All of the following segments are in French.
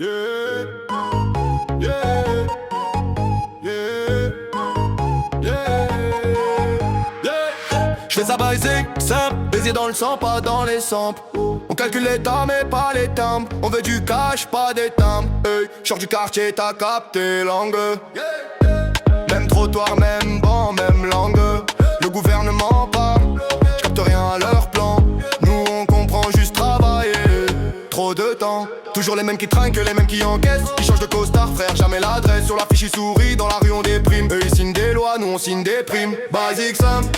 Yeah, yeah, yeah, yeah, yeah. J'fais ça basique, simple, baiser dans le sang, pas dans les samples. On calcule les temps mais pas les timbres. On veut du cash, pas des timbres. Hey, genre du quartier, t'as capté langue. Même trottoir, même banc, même langue. Le gouvernement parle, j'capte rien à leur plan. Nous on comprend juste travailler. Trop de temps, toujours les mêmes qui trinquent, les mêmes qui encaissent. Qui changent de costard, frère, jamais l'adresse. Sur l'affiche ils sourient, dans la rue on déprime. Eux ils signent des lois, nous on signe des primes. Basique simple,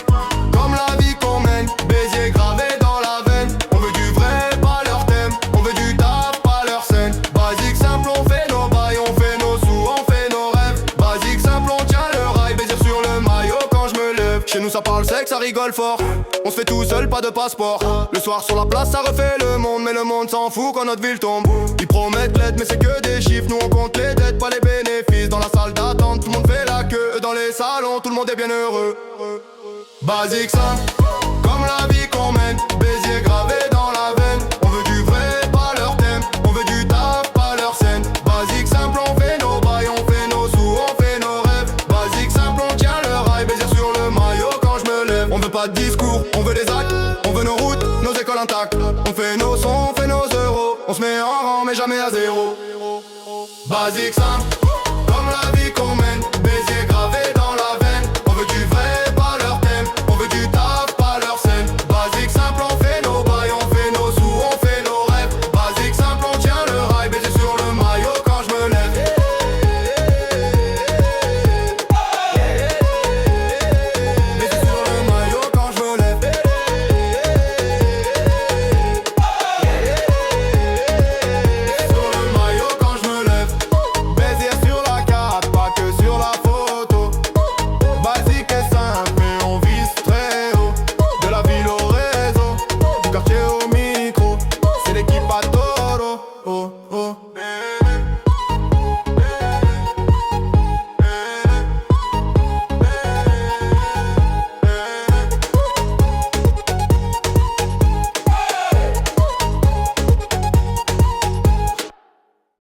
comme la vie qu'on mène. Baiser gravé dans la veine. On veut du vrai, pas leur thème. On veut du taf, pas leur scène. Basique simple, on fait nos bails, on fait nos sous, on fait nos rêves. Basique simple, on tient le rail, baiser sur le maillot quand je me lève. Chez nous ça parle sexe, ça rigole fort. On se fait tout seul, pas de passeport. Le soir sur la place ça refait le monde. Mais le monde s'en fout quand notre ville tombe. Ils promettent l'aide mais c'est que des chiffres. Nous on compte les dettes, pas les bénéfices. Dans la salle d'attente tout le monde fait la queue. Dans les salons tout le monde est bien heureux. Basique simple, comme la vie qu'on mène. Baiser gravé dans la veine. On veut du vrai, pas leur thème. On veut du taf, pas leur scène. Basique simple, on fait nos bails, on fait nos sous, on fait nos rêves. Basique simple, on tient le rail, baiser sur le maillot quand je me lève. On veut pas de discours, on veut des actes. On veut nos routes, nos écoles intactes. On fait nos sons, on fait nos euros. On se met en rang mais jamais à zéro. Basique simple.